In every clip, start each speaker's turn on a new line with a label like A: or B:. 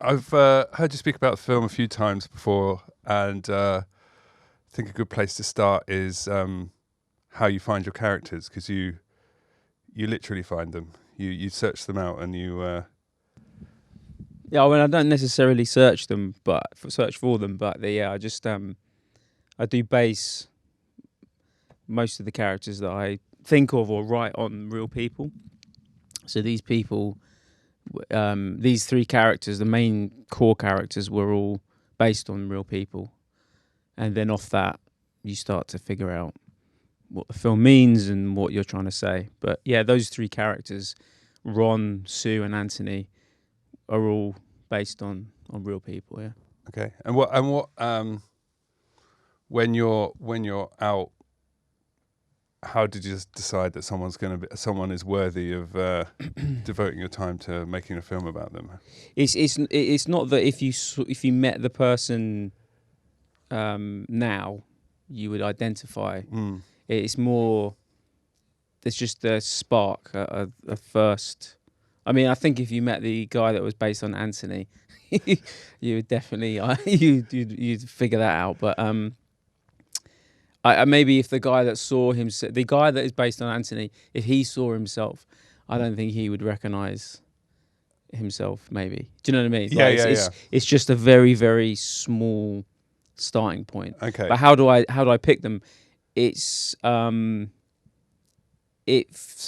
A: I've heard you speak about the film a few times before, and I think a good place to start is how you find your characters, because you literally find them. You search them out, and you.
B: Yeah, I mean, I don't necessarily search them, but search for them. But I just I do base most of the characters that I think of or write on real people. So these people, these three characters, the main core characters, were all based on real people, and then off that, you start to figure out what the film means and what you're trying to say. But yeah, those three characters, Ron, Sue, and Anthony, are all based on real people. Yeah.
A: Okay, and what when you're out, how did you decide that someone is worthy of devoting your time to making a film about them?
B: It's not that if you met the person now, you would identify.
A: Mm.
B: It's more. There's just a spark, a first. I mean, I think if you met the guy that was based on Anthony, you would definitely you'd figure that out. But I maybe if the guy that saw him, the guy that is based on Anthony, if he saw himself, I don't think he would recognise himself. Maybe, do you know what I mean?
A: Yeah,
B: Like,
A: yeah.
B: It's just a very, very small starting point.
A: Okay.
B: But how do I pick them? It's so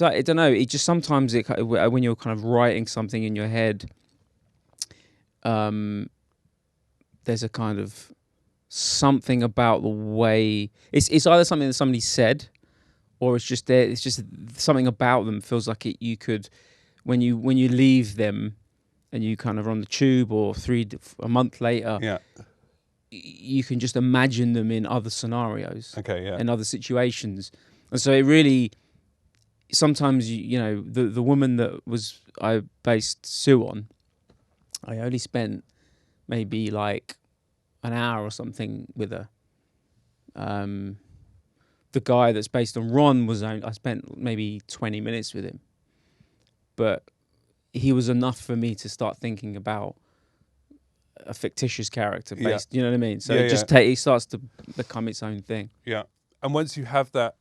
B: I don't know. It just sometimes when you're kind of writing something in your head, there's a kind of something about the way it's either something that somebody said, or it's just there. It's just something about them feels like it. You could when you leave them, and you kind of are on the tube or a month later.
A: Yeah.
B: You can just imagine them in other scenarios.
A: Okay. Yeah.
B: In other situations, and so it really. Sometimes you know the woman that I based Sue on, I only spent maybe like an hour or something with her. The guy that's based on Ron I spent maybe 20 minutes with him, but he was enough for me to start thinking about a fictitious character based. You know what I mean? So it starts to become its own thing.
A: Yeah, and once you have that,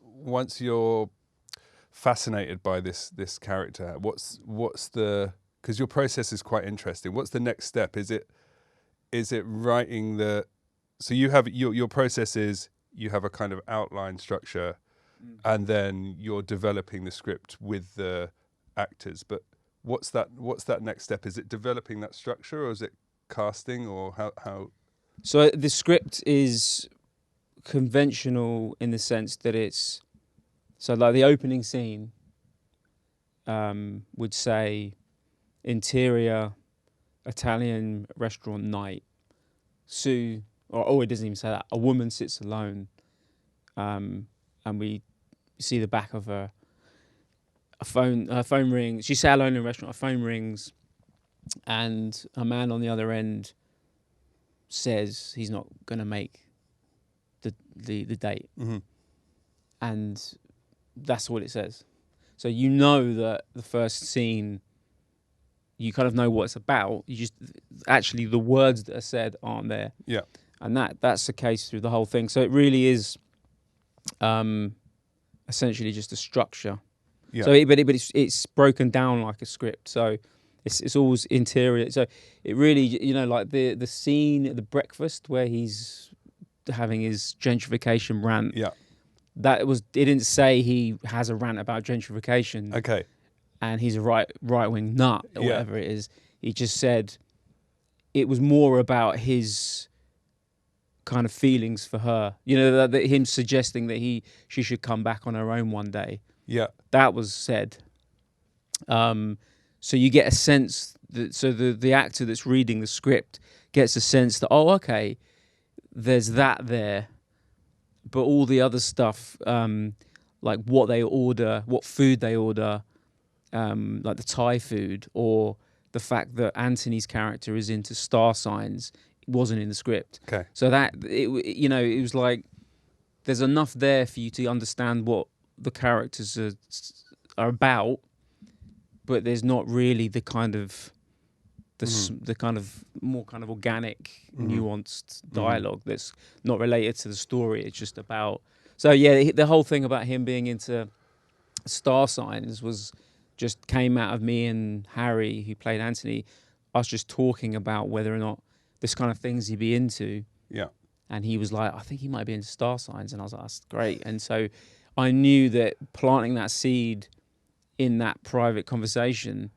A: once you're fascinated by this character, what's the, because your process is quite interesting, what's the next step? Is it writing so you have your process is you have a kind of outline structure, and then you're developing the script with the actors, but what's that next step? Is it developing that structure, or is it casting, or how?
B: So the script is conventional in the sense that it's so like the opening scene would say interior Italian restaurant night. Sue, or it doesn't even say that. A woman sits alone, and we see the back of her. Her phone rings. She sat alone in a restaurant. Her phone rings, and a man on the other end says he's not going to make the date, and that's what it says. So you know that the first scene, you kind of know what it's about. You just actually the words that are said aren't there.
A: Yeah,
B: and that's the case through the whole thing. So it really is, essentially just a structure.
A: yeah.
B: So it's broken down like a script. So it's always interior. So it really, you know, like the scene at the breakfast where he's having his gentrification rant.
A: Yeah.
B: It didn't say he has a rant about gentrification.
A: Okay.
B: And he's a right wing nut or whatever it is. He just said it was more about his kind of feelings for her. You know, that him suggesting that she should come back on her own one day.
A: Yeah.
B: That was said. So you get a sense that the actor that's reading the script gets a sense that, oh, okay, there's that there. But all the other stuff, like what they order, what food they order, like the Thai food, or the fact that Anthony's character is into star signs, wasn't in the script.
A: Okay.
B: So that it was like there's enough there for you to understand what the characters are about, but there's not really the the kind of more kind of organic,
A: Mhm.
B: nuanced dialogue that's not related to the story. It's just about. So yeah, the whole thing about him being into star signs was just came out of me and Harry, who played Anthony, us just talking about whether or not this kind of things he'd be into.
A: Yeah.
B: And he was like, I think he might be into star signs. And I was like, that's great. And so I knew that planting that seed in that private conversation,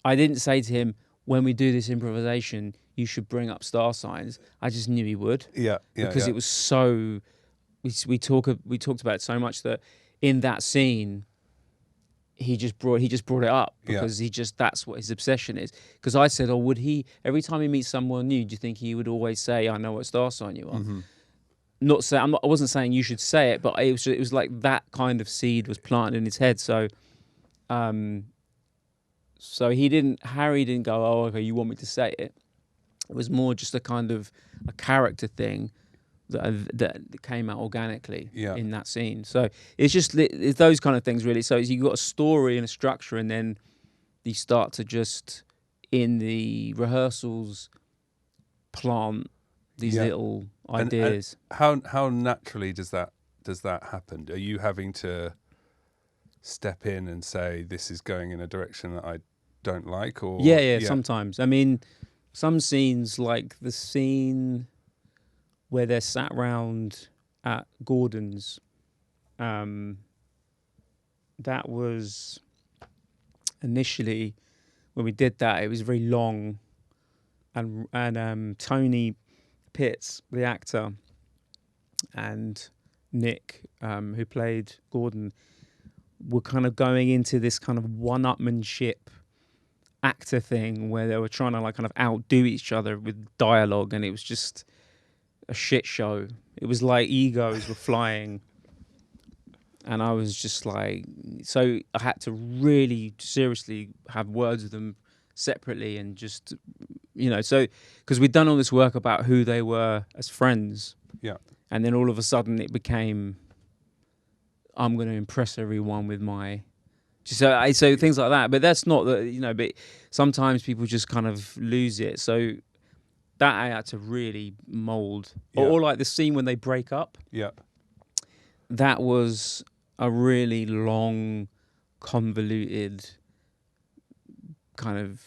B: I didn't say to him, when we do this improvisation, you should bring up star signs. I just knew he would.
A: Yeah. Yeah.
B: Because it was so, we talked about it so much that in that scene, he just brought it up because that's what his obsession is. Because I said, would he, every time he meets someone new, do you think he would always say, I know what star sign you are? Not say, I wasn't saying you should say it, but it was like that kind of seed was planted in his head. So, Harry didn't go, oh, okay, you want me to say it. It was more just a kind of a character thing that came out organically in that scene. So it's those kind of things really. So you've got a story and a structure, and then you start to just in the rehearsals plant these little ideas.
A: And how naturally does that happen? Are you having to step in and say this is going in a direction that I don't like? Or
B: yeah, sometimes. I mean, some scenes, like the scene where they're sat round at Gordon's, that was initially when we did that. It was very long, and Tony Pitts, the actor, and Nick, who played Gordon, were kind of going into this kind of one-upmanship actor thing where they were trying to like kind of outdo each other with dialogue, and it was just a shit show. It was like egos were flying, and I was just like, so I had to really seriously have words with them separately, and just, so because we'd done all this work about who they were as friends, and then all of a sudden it became, I'm going to impress everyone with my. So things like that, but that's not the But sometimes people just kind of lose it. So that I had to really mold, or like the scene when they break up.
A: Yeah,
B: that was a really long, convoluted, kind of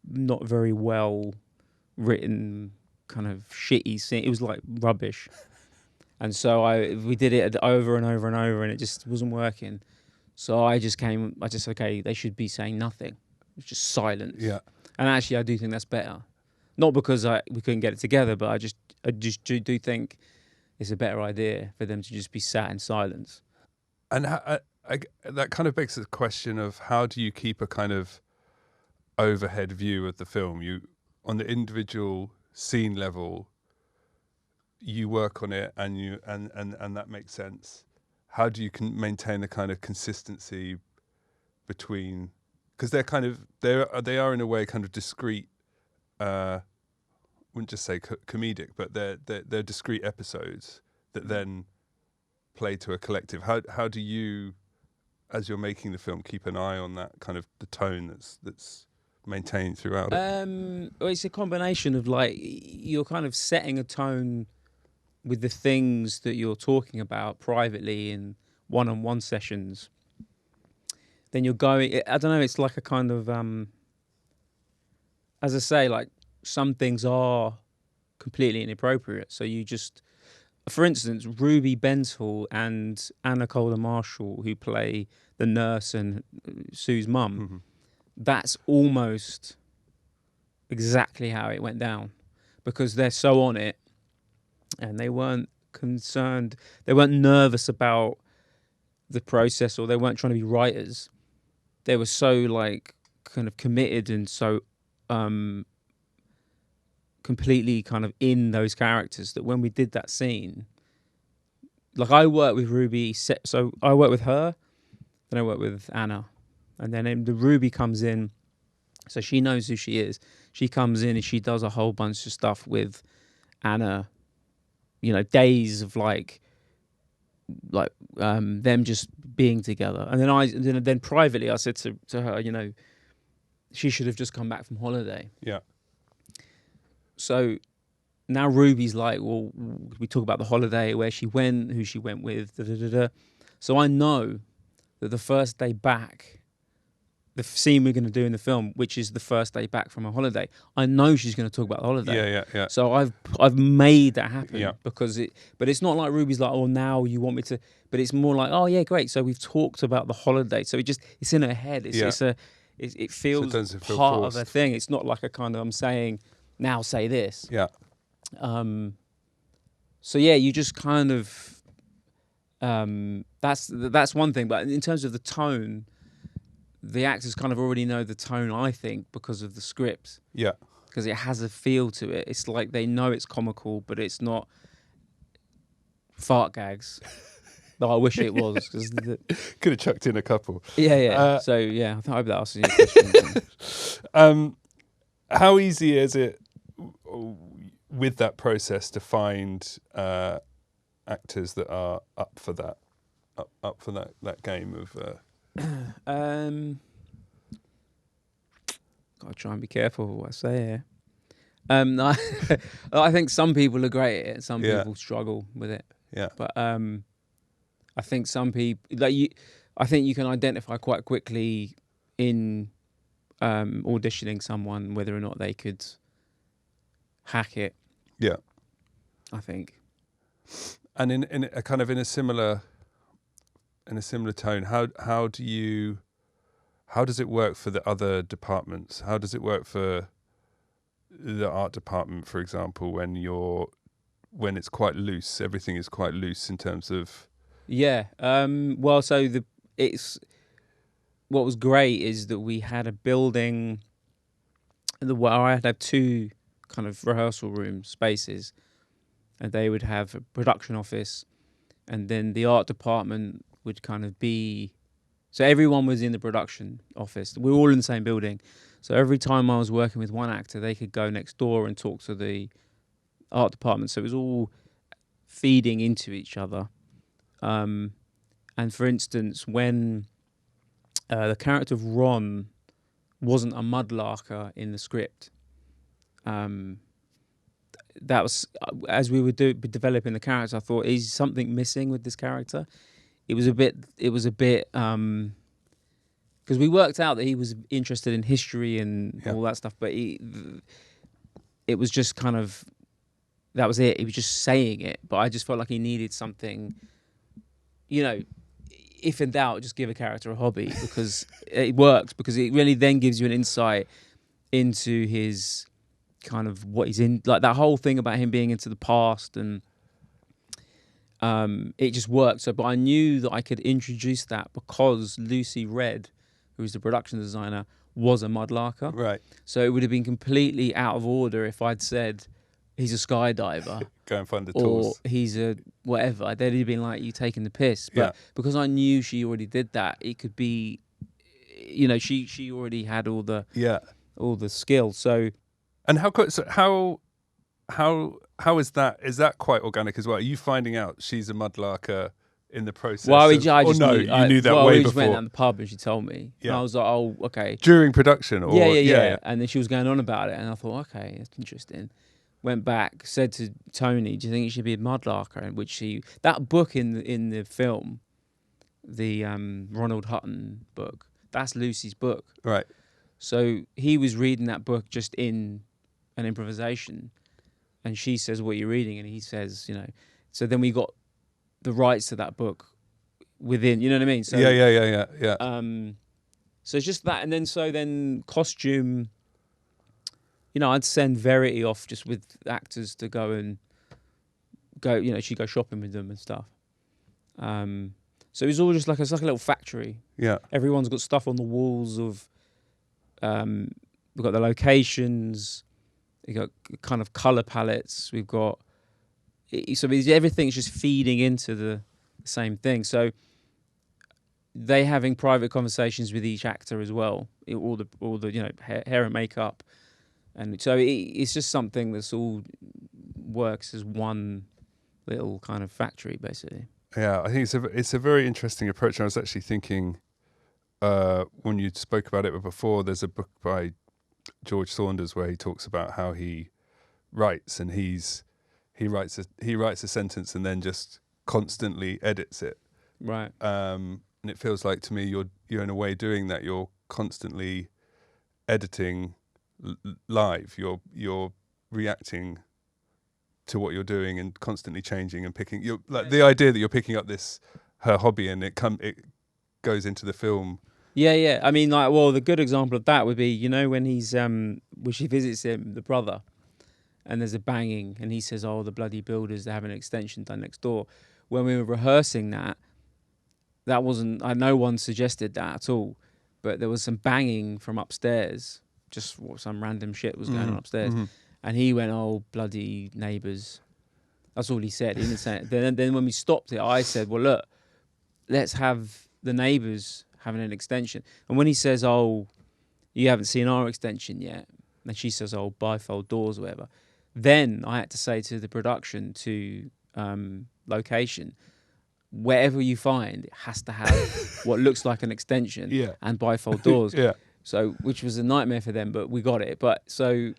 B: not very well written, kind of shitty scene. It was like rubbish, and so we did it over and over and over, and it just wasn't working. So I just okay, they should be saying nothing. It's just silence.
A: Yeah.
B: And actually, I do think that's better. Not because we couldn't get it together, but I just do think it's a better idea for them to just be sat in silence.
A: And that kind of begs the question of how do you keep a kind of overhead view of the film? You, on the individual scene level, you work on it, and that makes sense. How do you maintain the kind of consistency between, because they're kind of they are in a way kind of discrete. Wouldn't just say comedic, but they're discrete episodes that then play to a collective. How do you, as you're making the film, keep an eye on that kind of the tone that's maintained throughout it?
B: Well, it's a combination of like you're kind of setting a tone with the things that you're talking about privately in one-on-one sessions. Then you're going, I don't know, it's like a kind of, as I say, like some things are completely inappropriate. So you just, for instance, Ruby Benthall and Anna Calder Marshall, who play the nurse and Sue's mum, that's almost exactly how it went down, because they're so on it, and they weren't concerned, they weren't nervous about the process, or they weren't trying to be writers. They were so like kind of committed and so completely kind of in those characters that when we did that scene, like I worked with Ruby, so I worked with her, then I worked with Anna, and then the Ruby comes in, so she knows who she is. She comes in and she does a whole bunch of stuff with Anna, days of like them just being together. And then then privately I said to her, she should have just come back from holiday.
A: Yeah.
B: So now Ruby's like, well, we talk about the holiday, where she went, who she went with, da da da da. So I know that the first day back, the scene we're going to do in the film, which is the first day back from a holiday, I know she's going to talk about the holiday.
A: Yeah, yeah, yeah.
B: So I've made that happen.
A: Yeah.
B: But it's not like Ruby's like, oh, now you want me to, but it's more like, oh yeah, great. So we've talked about the holiday. So it's in her head. It feels
A: doesn't feel
B: part
A: forced.
B: of a thing. It's not like a kind of, I'm saying, now say this.
A: Yeah.
B: So yeah, you just kind of, that's one thing. But in terms of the tone, the actors kind of already know the tone, I think, because of the script.
A: Yeah.
B: Because it has a feel to it. It's like they know it's comical, but it's not fart gags. Though I wish it was.
A: Could have chucked in a couple.
B: Yeah. So yeah, I hope that answers your question.
A: How easy is it with that process to find actors that are up for that game of?
B: Gotta try and be careful with what I say here. No, I think some people are great at it. Some people struggle with it.
A: Yeah.
B: But I think some people I think you can identify quite quickly in auditioning someone whether or not they could hack it.
A: Yeah.
B: I think.
A: And in a kind of in a similar tone, how does it work for the other departments? How does it work for the art department, for example, when it's quite loose? Everything is quite loose in terms of.
B: Yeah. Well, so what was great is that we had a building where I'd have two kind of rehearsal room spaces, and they would have a production office, and then the art department would kind of be. So everyone was in the production office. We were all in the same building. So every time I was working with one actor, they could go next door and talk to the art department. So it was all feeding into each other. And for instance, when the character of Ron wasn't a mudlarker in the script, that was, as we were developing the character, I thought, is something missing with this character? It was a bit, because we worked out that he was interested in history and all that stuff, but it was just kind of, that was it. He was just saying it, but I just felt like he needed something, if in doubt, just give a character a hobby, because it works, because it really then gives you an insight into his kind of what he's in, like that whole thing about him being into the past, and it just worked. So, but I knew that I could introduce that because Lucy Red, who's the production designer, was a mudlarker.
A: Right.
B: So it would have been completely out of order if I'd said he's a skydiver.
A: Go and find the
B: or
A: tools.
B: He's a whatever. They'd have been like, you taking the piss. But because I knew she already did that, it could be, she already had all the skill. So,
A: and how is that? Is that quite organic as well? Are you finding out she's a mudlarker in the process?
B: Well,
A: you knew that way
B: we just
A: before.
B: went down the pub and she told me. Yeah. And I was like, oh, okay.
A: During production? Or,
B: yeah. And then she was going on about it, and I thought, okay, that's interesting. Went back, said to Tony, do you think it should be a mudlarker? And which that book in the film, the Ronald Hutton book, that's Lucy's book.
A: Right.
B: So he was reading that book just in an improvisation, and she says, what are you reading? And he says, so then we got the rights to that book within, you know what I mean? So,
A: yeah.
B: So it's just that, and then costume, I'd send Verity off just with actors to go, she'd go shopping with them and stuff. So it was all just it's like a little factory.
A: Yeah.
B: Everyone's got stuff on the walls of, we've got the locations, we've got kind of colour palettes, we've got, so everything's just feeding into the same thing. So they having private conversations with each actor as well, all the hair and makeup, and so it's just something that's all works as one little kind of factory, basically.
A: Yeah, I think it's a very interesting approach. I was actually thinking when you spoke about it before, there's a book by George Saunders where he talks about how he writes, and he writes a sentence and then just constantly edits it.
B: Right.
A: And it feels like to me you're in a way doing that. You're constantly editing live. You're reacting to what you're doing and constantly changing and picking. You're like the idea that you're picking up her hobby and it goes into the film.
B: Yeah. I mean, like, well, the good example of that would be, you know, when he's when she visits him, the brother, and there's a banging, and he says, "Oh, the bloody builders, they have an extension done next door." When we were rehearsing that wasn't. No one suggested that at all, but there was some banging from upstairs. Just some random shit was going on upstairs, and he went, "Oh, bloody neighbours." That's all he said. He didn't say it. Then when we stopped it, I said, "Well, look, let's have the neighbours having an extension." And when he says, "Oh, you haven't seen our extension yet," and she says, "Oh, bifold doors or whatever," then I had to say to the production, to location, wherever you find, it has to have what looks like an extension and bifold doors. So, which was a nightmare for them, but we got it. But so,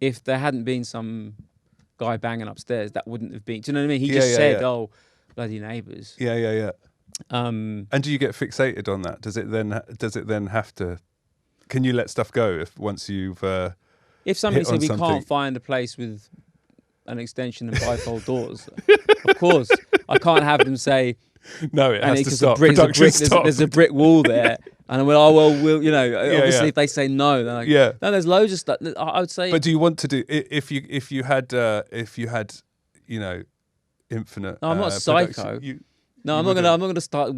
B: if there hadn't been some guy banging upstairs, that wouldn't have been. Do you know what I mean? He just said, "Oh, bloody neighbours."
A: Yeah. And do you get fixated on that? Does it then have to? Can you let stuff go once you've?
B: If somebody said we
A: something?
B: can't find a place with an extension and bifold doors, of course I can't have them say
A: no. It has to stop.
B: There's a brick wall there, and I went, "Oh well, you know." Obviously, if they say no, then no, there's loads of stuff. I would say.
A: But do you want to do if you had you know infinite?
B: No, I'm not a psycho. I'm not gonna start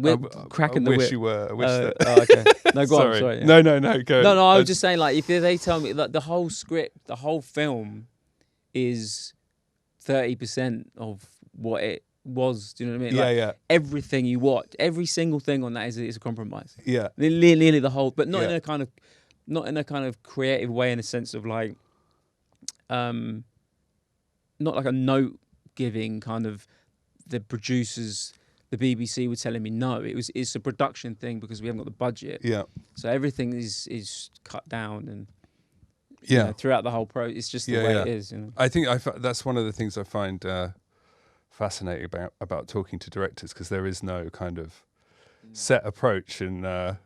B: cracking the whip.
A: I wish you were. I wish that.
B: Okay. No, go on. Sorry.
A: No. Go.
B: No. I was just saying, like, if they tell me that the whole script, the whole film, is 30% of what it was. Do you know what I mean? Like, everything you watch, every single thing on that is a compromise.
A: Yeah.
B: Nearly the whole, but not in a kind of creative way, in a sense of like, not like a note giving kind of. The producers, the BBC were telling me no. It's a production thing because we haven't got the budget.
A: Yeah.
B: So everything is cut down and you know, throughout the whole it's just the way it is. You know?
A: I think that's one of the things I find fascinating about talking to directors, because there is no kind of set approach. And I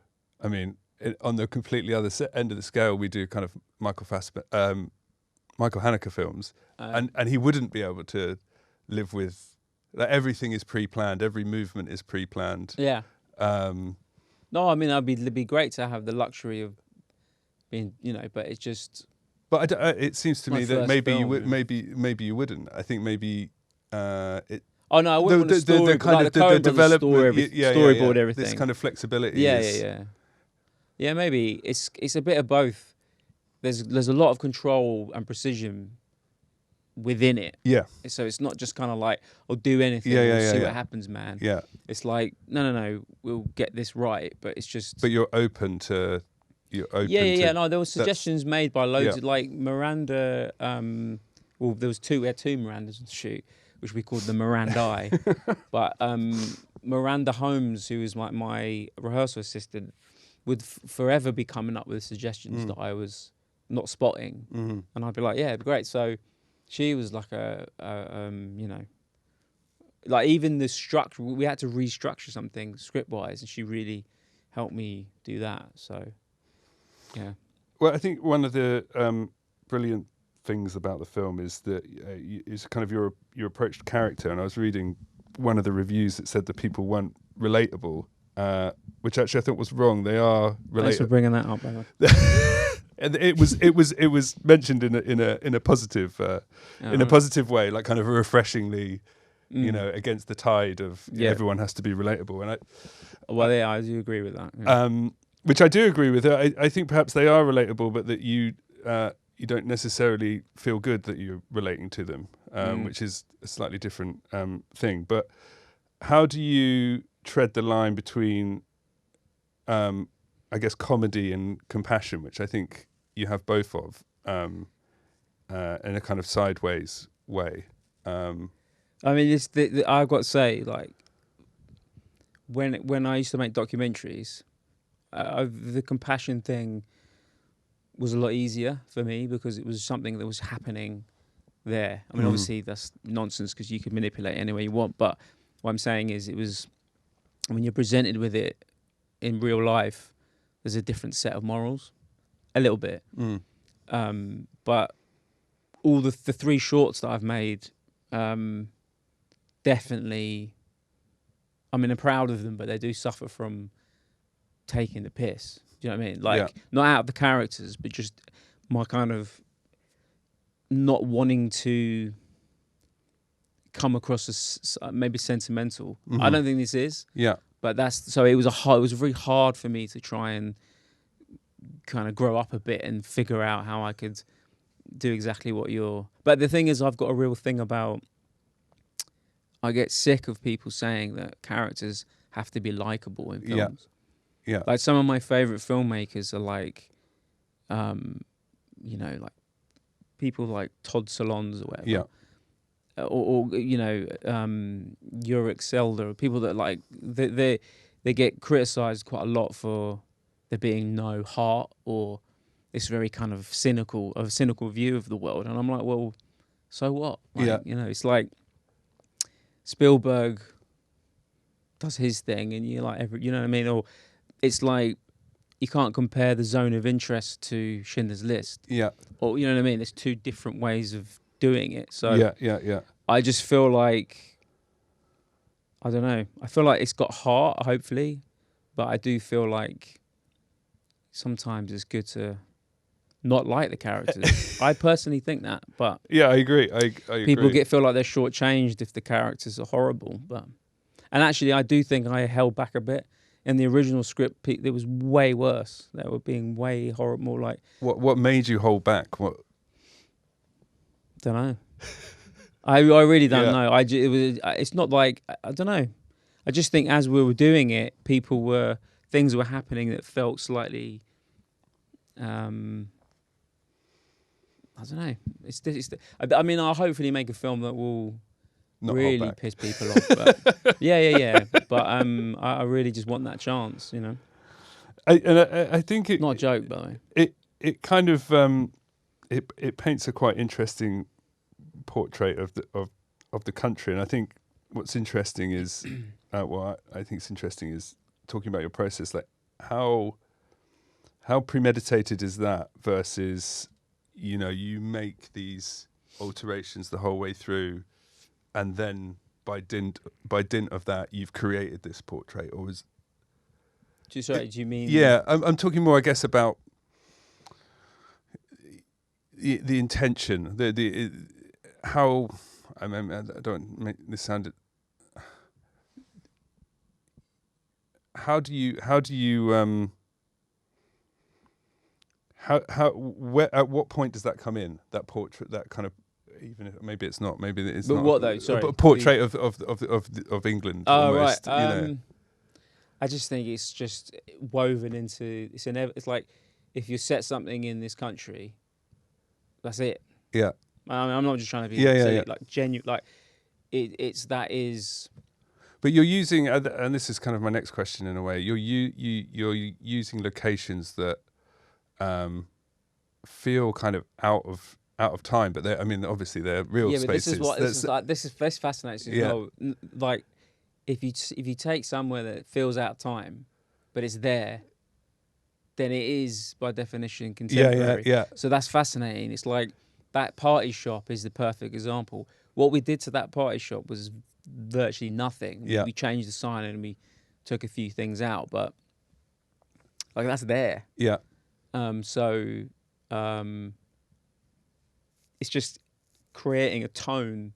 A: mean, on the completely other end of the scale, we do kind of Michael Haneke films, and he wouldn't be able to live with. Like, everything is pre-planned. Every movement is pre-planned.
B: Yeah. No, I mean, it'd be great to have the luxury of being, you know, but it's just.
A: But it seems to me that maybe you would, maybe you wouldn't. I think maybe it.
B: Oh no, I wouldn't want a story. The kind of the development, storyboard everything.
A: This kind of flexibility.
B: Yeah, maybe it's a bit of both. There's a lot of control and precision within it. Yeah. So it's not just kind of like, "I'll do anything, see what happens, man."
A: Yeah.
B: It's like, no, we'll get this right, but it's just.
A: But you're open to.
B: Yeah. No, there were suggestions made by loads of, like, Miranda. Well, there was two. We had two Mirandas on the shoot, which we called the Mirandai. But Miranda Holmes, who was like my rehearsal assistant, would forever be coming up with suggestions that I was not spotting, and I'd be like, "Yeah, it'd be great." So. She was like you know, like, even the structure, we had to restructure something script-wise, and she really helped me do that. So, yeah.
A: Well, I think one of the brilliant things about the film is that is kind of your approach to character. And I was reading one of the reviews that said that people weren't relatable, which actually I thought was wrong. They are relatable.
B: Thanks for bringing that up, brother.
A: And it was mentioned in a positive way, like kind of refreshingly, you know, against the tide of everyone has to be relatable. And
B: I do agree with that.
A: Which I do agree with. I think perhaps they are relatable, but that you don't necessarily feel good that you're relating to them, which is a slightly different thing. But how do you tread the line between I guess comedy and compassion, which I think you have both of, in a kind of sideways way.
B: I mean, I've got to say, like, when I used to make documentaries, the compassion thing was a lot easier for me because it was something that was happening there. I mean, obviously that's nonsense because you can manipulate any way you want. But what I'm saying is, it was when you're presented with it in real life, there's a different set of morals, a little bit. But all the 3 shorts that I've made, definitely, I mean, I'm proud of them, but they do suffer from taking the piss. Do you know what I mean? Like, not out of the characters, but just my kind of not wanting to come across as maybe sentimental. I don't think this is.
A: Yeah.
B: But that's so. It was very hard for me to try and kind of grow up a bit and figure out how I could do exactly what you're. But the thing is, I've got a real thing about. I get sick of people saying that characters have to be likable in films.
A: Yeah.
B: Like, some of my favorite filmmakers are like, like people like Todd Solondz or whatever.
A: Yeah.
B: Or Ulrich Selder, people that like they get criticised quite a lot for there being no heart or this very kind of cynical view of the world, and I'm like, well, so what? Like, it's like Spielberg does his thing, and you like you know what I mean? Or it's like you can't compare The Zone of Interest to Schindler's List.
A: Yeah.
B: Or, you know what I mean? There's 2 different ways of doing it. So
A: yeah.
B: I just feel like, I don't know. I feel like it's got heart, hopefully, but I do feel like sometimes it's good to not like the characters. I personally think that, but
A: Yeah, I agree. I
B: people
A: agree.
B: feel like they're shortchanged if the characters are horrible. And actually, I do think I held back a bit. In the original script, it was way worse. They were being way horrible, more like...
A: What made you hold back? What?
B: Don't know. I really don't
A: Yeah.
B: know. It's not like, I don't know. I just think as we were doing it, things were happening that felt slightly, I don't know. I mean, I'll hopefully make a film that will
A: Not
B: really piss people off. But yeah. But I really just want that chance, you know.
A: I think it.
B: Not a joke, by the way.
A: It kind of it paints a quite interesting portrait of the country, and I think what's interesting is what I think is interesting is talking about your process, like how premeditated is that versus, you make these alterations the whole way through, and then by dint of that you've created this portrait, or is
B: Do you mean?
A: Yeah, I'm talking more, I guess, about the intention, the how. I mean, I don't make this sound. How do you where at what point does that come in, that portrait, that kind of, even if maybe it's not, maybe it's
B: But
A: not.
B: what though? Sorry,
A: a portrait of England.
B: Oh,
A: almost,
B: right. I just think it's just woven into. It's like if you set something in this country, that's it.
A: Yeah.
B: I mean, I'm not just trying to be
A: Yeah.
B: like genuine. Like that is.
A: But you're using, and this is kind of my next question in a way. You're using locations that feel kind of out of time, but I mean, obviously they're real spaces.
B: But this fascinates me.
A: Yeah.
B: Well, like if you take somewhere that feels out of time, but it's there, then it is by definition contemporary.
A: Yeah.
B: So that's fascinating. It's like that party shop is the perfect example. What we did to that party shop was virtually nothing.
A: Yeah.
B: We changed the sign and we took a few things out, but like that's there.
A: Yeah.
B: It's just creating a tone.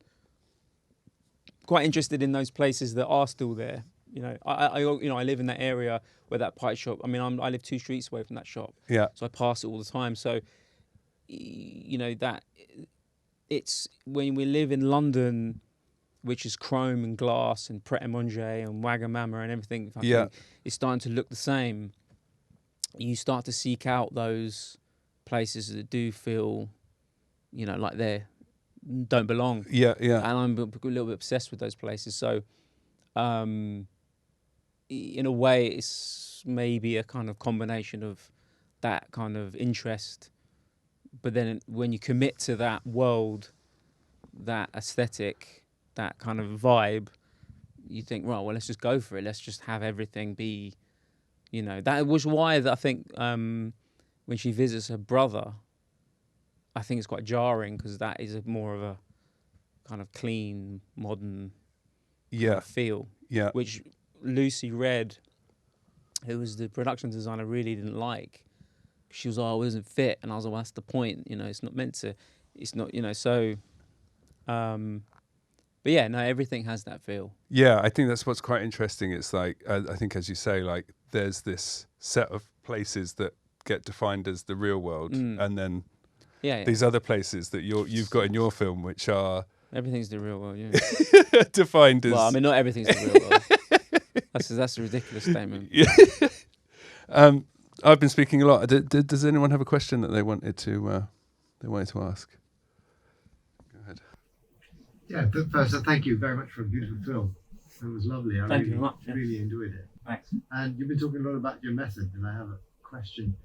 B: Quite interested in those places that are still there. You know, I live in that area where that pie shop. I mean, I live 2 streets away from that shop.
A: Yeah.
B: So I pass it all the time. So, that it's when we live in London, which is chrome and glass and Pret a Manger and Wagamama and everything.
A: Yeah.
B: It's starting to look the same. You start to seek out those places that do feel, like they don't belong.
A: Yeah.
B: And I'm a little bit obsessed with those places. So, in a way, it's maybe a kind of combination of that kind of interest, but then when you commit to that world, that aesthetic, that kind of vibe, you think, right, well, let's just go for it. Let's just have everything be, That was why I think when she visits her brother, I think it's quite jarring because that is more of a kind of clean, modern kind of feel, which Lucy Red, who was the production designer, really didn't like. She was like, oh, it doesn't fit. And I was like, well, that's the point. It's not meant to, it's not, so... but yeah, no, everything has that feel.
A: Yeah, I think that's what's quite interesting. It's like, I think, as you say, like there's this set of places that get defined as the real world, and then these other places that you've got in your film, which are
B: everything's the real world. Yeah,
A: defined as.
B: Well, I mean, not everything's the real world. That's a ridiculous statement.
A: Yeah. I've been speaking a lot. Does anyone have a question that they wanted to ask?
C: Yeah, first, thank you very much for a beautiful film. It was lovely. I
B: Thank you very much. Yeah.
C: really enjoyed it.
B: Thanks.
C: And you've been talking a lot about your method, and I have a question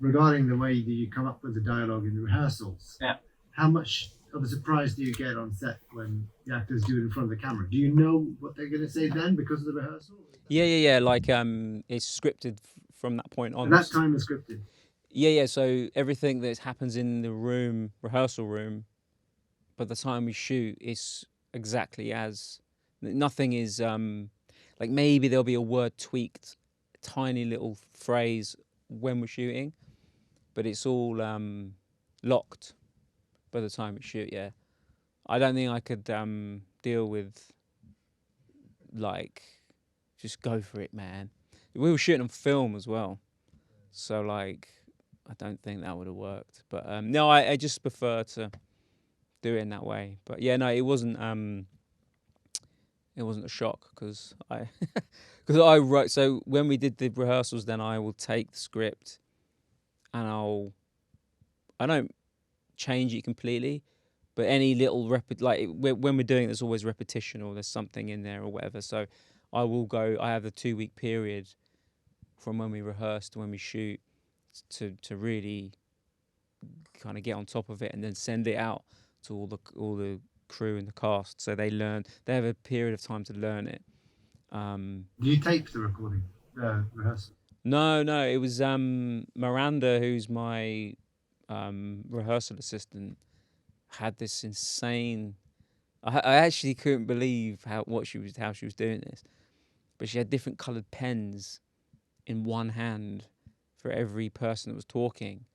C: regarding the way that you come up with the dialogue in the rehearsals.
B: Yeah.
C: How much of a surprise do you get on set when the actors do it in front of the camera? Do you know what they're going to say then because of the rehearsal?
B: Yeah. Like it's scripted from that point on.
C: And that time is scripted.
B: Yeah. So everything that happens in the rehearsal room, by the time we shoot, is exactly as. Nothing is like maybe there'll be a word tweaked, a tiny little phrase when we're shooting, but it's all locked by the time we shoot. Yeah, I don't think I could deal with like just go for it, man. We were shooting on film as well, so like I don't think that would have worked. But no, I just prefer to do it in that way. But yeah, no, it wasn't a shock because I wrote. So when we did the rehearsals, then I will take the script and I don't change it completely, but any little when we're doing it, there's always repetition or there's something in there or whatever. So I have a 2-week period from when we rehearse to when we shoot to really kind of get on top of it and then send it out to all the crew and the cast, so they have a period of time to learn it.
C: Do you tape the recording, rehearsal?
B: No, it was Miranda, who's my rehearsal assistant, had this insane. I actually couldn't believe how she was doing this, but she had different coloured pens in one hand for every person that was talking.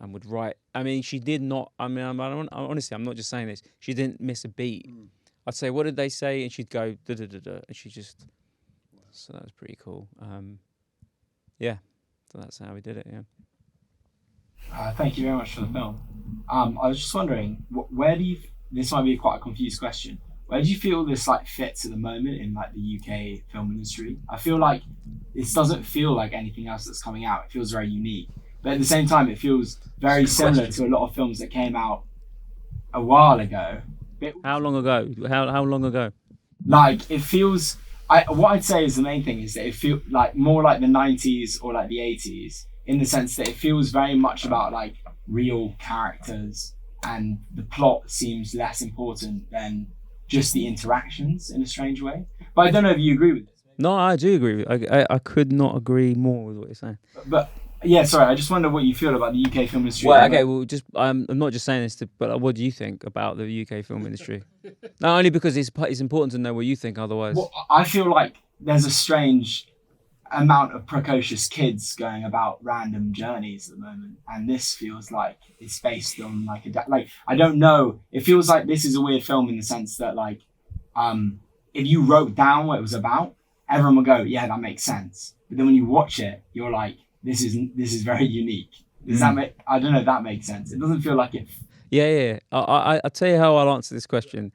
B: And would write. I mean, she did not. I mean, honestly, I'm not just saying this. She didn't miss a beat. I'd say, "What did they say?" And she'd go da da da da, and she just. So that was pretty cool. Yeah, so that's how we did it. Yeah.
D: Thank you very much for the film. I was just wondering, where do you? This might be quite a confused question. Where do you feel this fits at the moment in the UK film industry? I feel like this doesn't feel like anything else that's coming out. It feels very unique. But at the same time, it feels very similar to a lot of films that came out a while ago.
B: How long ago? How long ago?
D: It feels. What I'd say is the main thing is that it feels more like the 90s or the 80s, in the sense that it feels very much about real characters, and the plot seems less important than just the interactions in a strange way. But I don't know if you agree with this.
B: No, I do agree with you. I could not agree more with what you're saying.
D: But yeah, sorry, I just wonder what you feel about the UK film industry.
B: Well, okay, I'm not just saying this, but what do you think about the UK film industry? Not only because it's important to know what you think, otherwise.
D: Well, I feel like there's a strange amount of precocious kids going about random journeys at the moment, and this feels like it's based on I don't know. It feels like this is a weird film in the sense that if you wrote down what it was about, everyone would go, yeah, that makes sense. But then when you watch it, you're like, this is very unique. Does that make? I don't know if that makes sense. It doesn't feel like it.
B: Yeah. I'll tell you how I'll answer this question.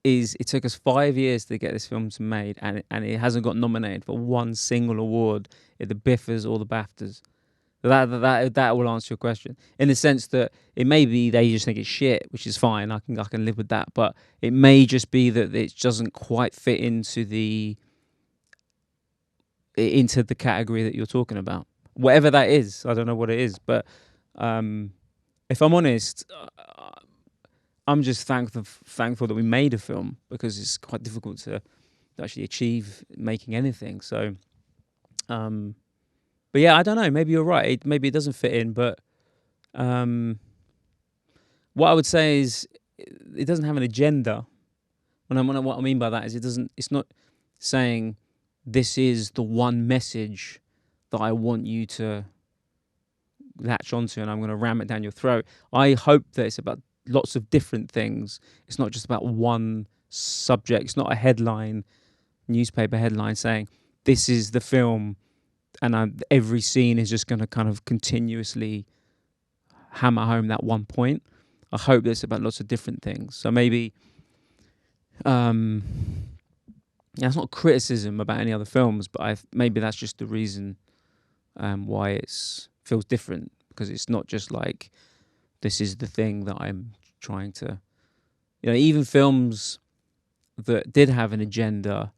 B: It took us 5 years to get this film made, and it hasn't got nominated for one single award at the BIFFAs or the BAFTAs. That will answer your question, in the sense that it may be they just think it's shit, which is fine. I can live with that, but it may just be that it doesn't quite fit into the into the category that you're talking about, whatever that is. I don't know what it is, but if I'm honest, I'm just thankful that we made a film, because it's quite difficult to actually achieve making anything. So, but yeah, I don't know. Maybe you're right. Maybe it doesn't fit in, but what I would say is it doesn't have an agenda. What I mean by that is it's not saying this is the one message that I want you to latch onto and I'm going to ram it down your throat. I hope that it's about lots of different things. It's not just about one subject. It's not a newspaper headline saying this is the film and every scene is just going to kind of continuously hammer home that one point. I hope that it's about lots of different things. So maybe it's not criticism about any other films, but maybe that's just the reason why it feels different, because it's not just like this is the thing that I'm trying to, even films that did have an agenda,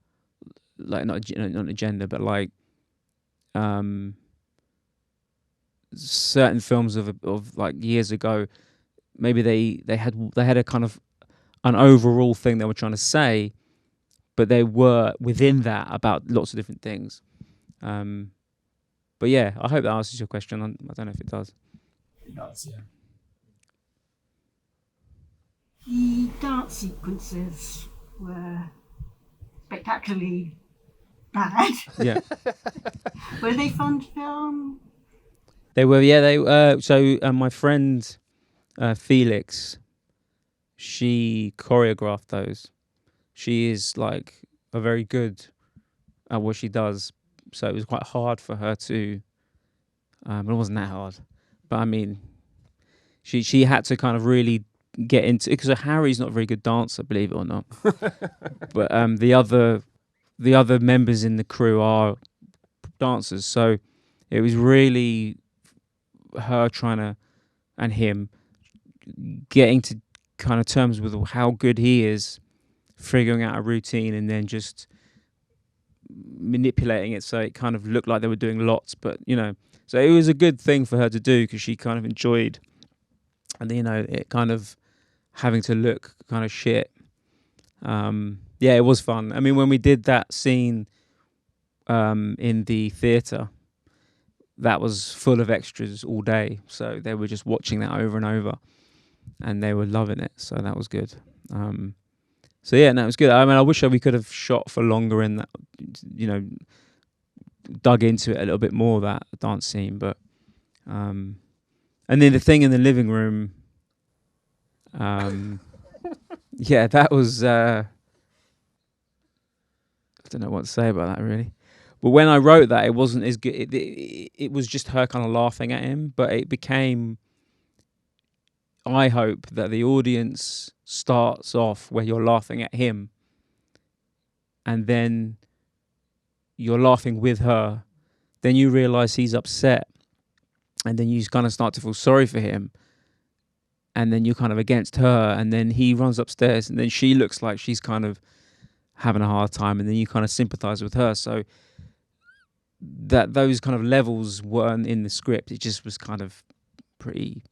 B: like not an agenda, but like certain films of like years ago, maybe they had a kind of an overall thing they were trying to say, but they were within that about lots of different things. But yeah, I hope that answers your question. I don't know if it does.
D: It does, yeah.
E: The dance sequences were spectacularly bad.
B: Yeah.
E: Were they fun to film?
B: They were, yeah. So my friend Felix, she choreographed those. She is like a very good at what she does, so it was quite hard for her to. But it wasn't that hard. But I mean, she had to kind of really get into it, because Harry's not a very good dancer, believe it or not. But the other members in the crew are dancers, so it was really her trying to, and him getting to kind of terms with how good he is, figuring out a routine and then just manipulating it so it kind of looked like they were doing lots, but so it was a good thing for her to do, because she kind of enjoyed, and it kind of having to look kind of shit. Yeah, it was fun. I mean, when we did that scene in the theatre, that was full of extras all day, so they were just watching that over and over, and they were loving it. So that was good. So yeah, no, it was good. I mean, I wish we could have shot for longer in that, dug into it a little bit more, that dance scene. But and then the thing in the living room, yeah, that was. I don't know what to say about that really. But when I wrote that, it wasn't as good. It was just her kind of laughing at him, but it became. I hope that the audience starts off where you're laughing at him, and then you're laughing with her. Then you realise he's upset, and then you kind of start to feel sorry for him, and then you're kind of against her, and then he runs upstairs, and then she looks like she's kind of having a hard time, and then you kind of sympathise with her. So that those kind of levels weren't in the script. It just was kind of pretty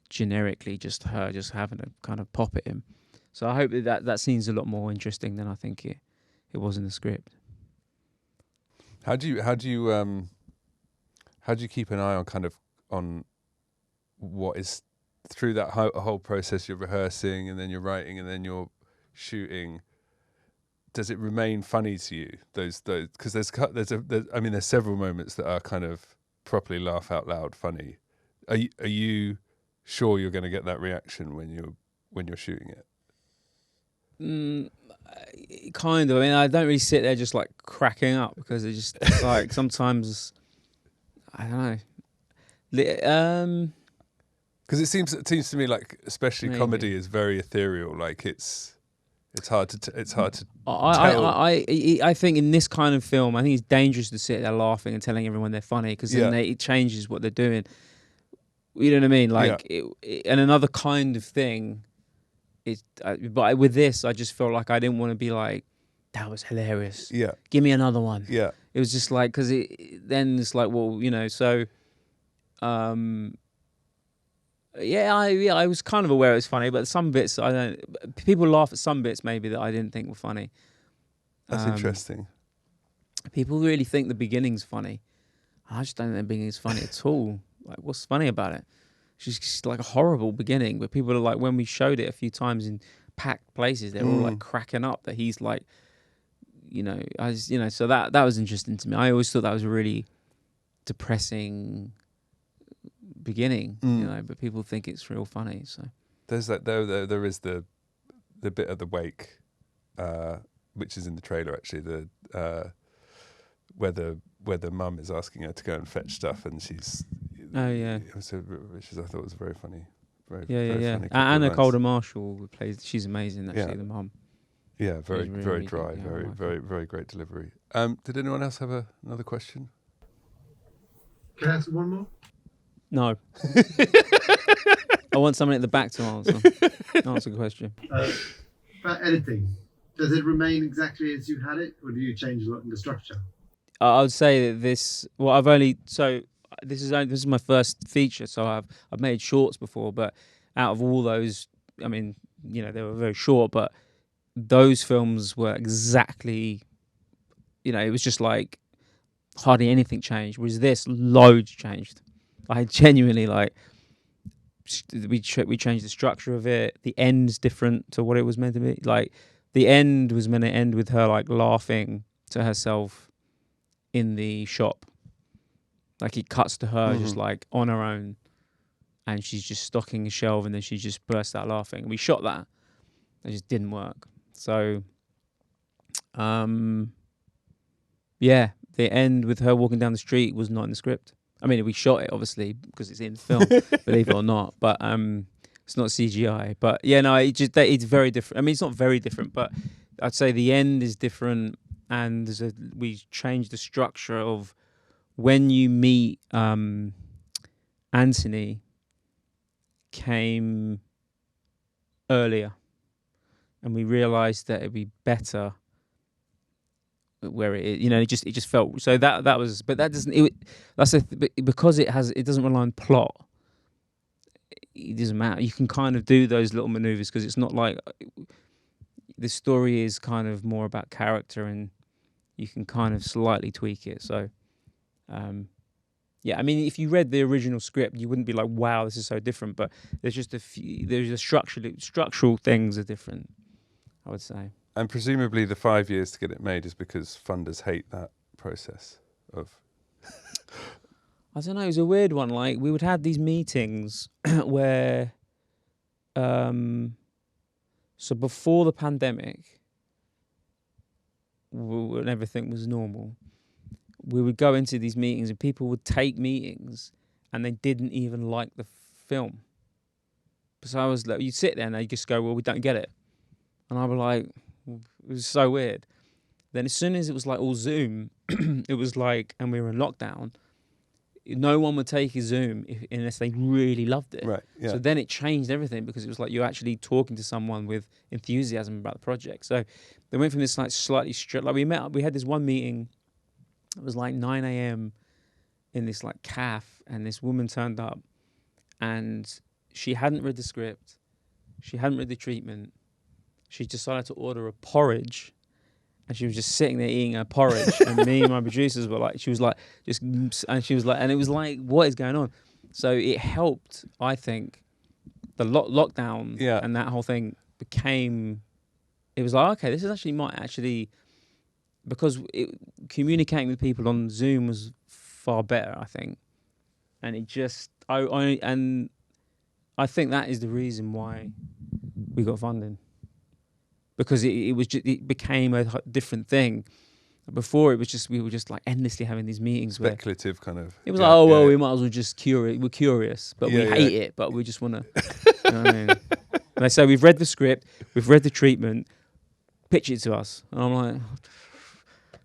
B: generically just her just having a kind of pop at him. So I hope that scene's a lot more interesting than I think it was in the script.
A: How do you keep an eye on kind of on what is through that whole process? You're rehearsing and then you're writing and then you're shooting. Does it remain funny to you? Those because there's several moments that are kind of properly laugh out loud funny. Are you sure you're going to get that reaction when you're shooting it?
B: Kind of. I mean, I don't really sit there just like cracking up, because it's just like sometimes I don't know.
A: Because it seems to me like especially
B: Maybe.
A: comedy is very ethereal. Like it's hard to tell.
B: I think in this kind of film, I think it's dangerous to sit there laughing and telling everyone they're funny, because then it changes what they're doing. You know what I mean? Like, and another kind of thing is, but with this, I just felt like I didn't want to be like that was hilarious.
A: Yeah.
B: Give me another one.
A: Yeah.
B: It was just like, because then it's like, well, you know, so, I was kind of aware it was funny, but some bits people laugh at some bits maybe that I didn't think were funny.
A: That's interesting.
B: People really think the beginning's funny. I just don't think the beginning's funny at all. Like, what's funny about it? It's just like a horrible beginning, but people are like, when we showed it a few times in packed places, they were all like cracking up that he's like, you know, so that was interesting to me. I always thought that was a really depressing beginning, you know, but people think it's real funny. So
A: there's that there is the bit of the wake, which is in the trailer actually, where the mum is asking her to go and fetch stuff, and she's which I thought was very funny. Very funny.
B: Anna Calder Marshall plays. She's amazing actually. The mum.
A: Yeah, very
B: really,
A: very
B: really
A: dry,
B: good. Yeah,
A: very
B: I like
A: very very great delivery. Did anyone else have another question?
C: Can I ask one more?
B: No. I want someone at the back to answer the question.
C: About editing, does it remain exactly as you had it, or do you change a lot in the structure?
B: I would say that this is my first feature, so I've made shorts before, but out of all those, I mean, you know, they were very short, but those films were exactly, you know, it was just like hardly anything changed. Whereas this, loads changed. I genuinely we changed the structure of it. The end's different to what it was meant to be. Like, the end was meant to end with her like laughing to herself in the shop. Like, it cuts to her just like on her own, and she's just stocking a shelf, and then she just bursts out laughing. And we shot that. It just didn't work. So, the end with her walking down the street was not in the script. I mean, we shot it obviously because it's in film, believe it or not. But it's not CGI. But yeah, no, it's very different. I mean, it's not very different, but I'd say the end is different, and we changed the structure of when you meet Anthony came earlier, and we realised that it'd be better where it, you know, it just felt so that was, but that doesn't. Because it doesn't rely on plot. It doesn't matter. You can kind of do those little maneuvers because it's not like the story is kind of more about character, and you can kind of slightly tweak it. So, I mean, if you read the original script, you wouldn't be like, "Wow, this is so different." But there's just structural things are different, I would say.
A: And presumably the 5 years to get it made is because funders hate that process of...
B: I don't know, it was a weird one. Like, we would have these meetings where... so before the pandemic, when everything was normal, we would go into these meetings and people would take meetings and they didn't even like the film. So I was like, you'd sit there and they'd just go, well, we don't get it. And I'd be like... It was so weird. Then as soon as it was like all Zoom, it was like, and we were in lockdown, no one would take a Zoom unless they really loved it.
A: Right. Yeah.
B: So then it changed everything because it was like you're actually talking to someone with enthusiasm about the project. So they went from this like slightly strict, like we had this one meeting. It was like 9 a.m. in this like cafe, and this woman turned up, and she hadn't read the script, she hadn't read the treatment. She decided to order a porridge, and she was just sitting there eating her porridge. And me and my producers were like, and it was like, what is going on? So it helped, I think, the lockdown and that whole thing it was like, okay, this is actually, because communicating with people on Zoom was far better, I think. And it just, I think that is the reason why we got funding. Because it became a different thing. Before it was just, we were just like endlessly having these meetings
A: speculative kind of.
B: It was like, we might as well just curious. We're curious, but we hate it, but we just want to. You know what I mean? And they say, we've read the script, we've read the treatment, pitch it to us. And I'm like,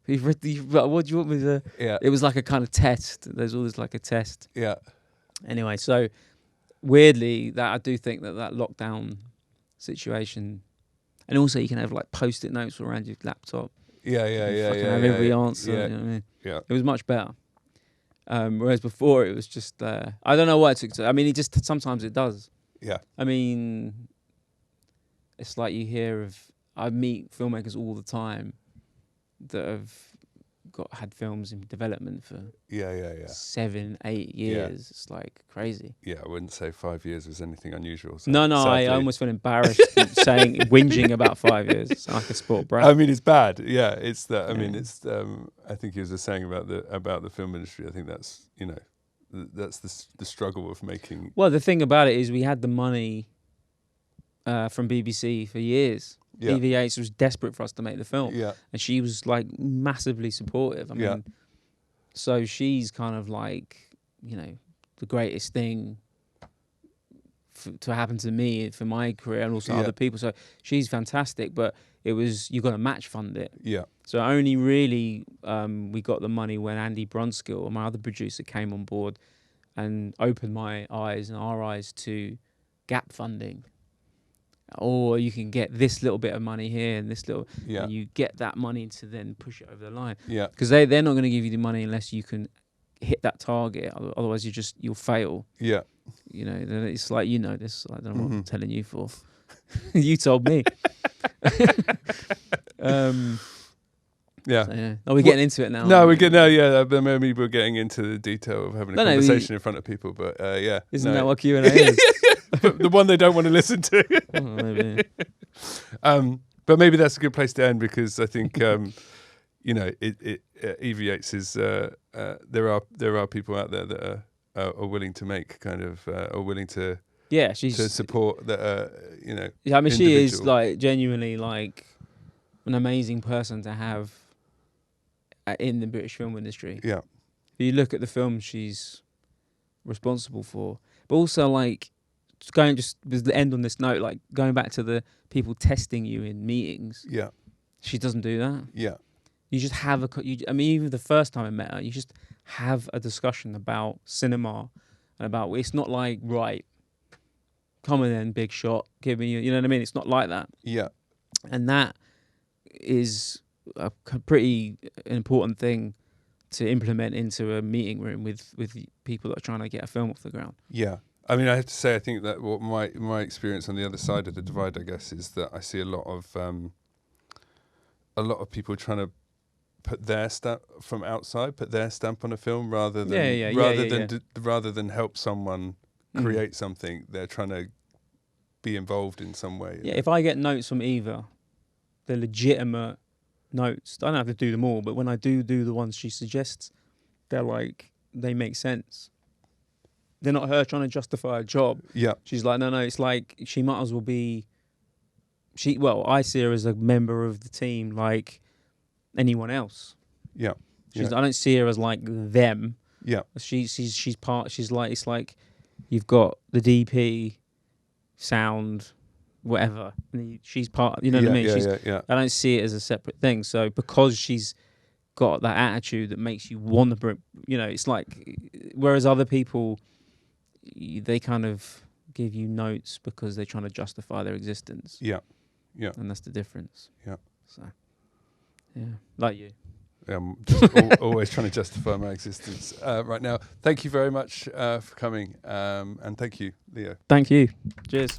B: you've read what do you want me to?
A: Yeah.
B: It was like a kind of test. There's always like a test.
A: Yeah.
B: Anyway, so weirdly, that I do think that lockdown situation. And also you can have like post-it notes around your laptop.
A: Yeah,
B: Fucking have every answer.
A: Yeah,
B: You know what I mean?
A: yeah.
B: It was much better. Whereas before it was just I don't know what it took. I mean, it just sometimes it does.
A: Yeah.
B: I mean, it's like you hear of. I meet filmmakers all the time that have had films in development for
A: Yeah.
B: 7, 8 years. It's like crazy.
A: Yeah, I wouldn't say 5 years was anything unusual.
B: No, I
A: sadly.
B: almost feel embarrassed whinging about 5 years. It's like a sport brat.
A: I mean, it's bad. Yeah, it's that. I mean,
B: Yeah.
A: it's. I think he was just saying about the film industry. I think that's that's the struggle of making.
B: Well, the thing about it is we had the money from BBC for years.
A: Yeah.
B: EVH was desperate for us to make the film.
A: Yeah.
B: And she was like massively supportive. I mean, so she's kind of like, the greatest thing to happen to me for my career and also other people. So she's fantastic, but it was, you got to match fund it.
A: Yeah.
B: So only really we got the money when Andy Brunskill, my other producer, came on board and opened my eyes and our eyes to gap funding. Or you can get this little bit of money here and this little, and you get that money to then push it over the line.
A: Yeah.
B: Because they're not going to give you the money unless you can hit that target. Otherwise, you'll fail.
A: Yeah.
B: Then it's like, this. I don't know what I'm telling you for. You told me.
A: Yeah.
B: So, yeah. Are we getting into it now?
A: No, we're getting. No, yeah. Maybe we're getting into the detail of having a conversation in front of people, but yeah.
B: Isn't that what Q&A is?
A: But the one they don't want to listen to.
B: Oh, maybe.
A: But maybe that's a good place to end because I think EVH is there are people out there that are willing to make kind of are willing to to support that
B: Yeah, I mean, she is
A: individual.
B: like genuinely like an amazing person to have in the British film industry.
A: Yeah.
B: If you look at the film she's responsible for, but also like just to end on this note, like going back to the people testing you in meetings.
A: Yeah.
B: She doesn't do that.
A: Yeah.
B: You just have I mean, even the first time I met her, you just have a discussion about cinema and about, it's not like, right, come on then, big shot, give me, you know what I mean? It's not like that.
A: Yeah.
B: And that is a pretty important thing to implement into a meeting room with people that are trying to get a film off the ground.
A: Yeah. I mean, I have to say, I think that what my experience on the other side of the divide, I guess, is that I see a lot of people trying to put their stamp from outside, put their stamp on a film rather than help someone create something. They're trying to be involved in some way.
B: Yeah, if I get notes from Eva, they're legitimate notes. I don't have to do them all, but when I do the ones she suggests, they make sense. They're not her trying to justify a job.
A: Yeah.
B: She's like, no, it's like she might as well be. I see her as a member of the team like anyone else.
A: Yeah.
B: I don't see her as like them.
A: Yeah.
B: She's part. She's like, it's like you've got the DP, sound, whatever. She's part. You know what I mean?
A: Yeah.
B: I don't see it as a separate thing. So because she's got that attitude that makes you want to, it's like, whereas other people, they kind of give you notes because they're trying to justify their existence.
A: Yeah. Yeah.
B: And that's the difference.
A: Yeah.
B: So, yeah, like you.
A: I'm just always trying to justify my existence right now. Thank you very much for coming, and thank you, Leo.
B: Thank you. Cheers.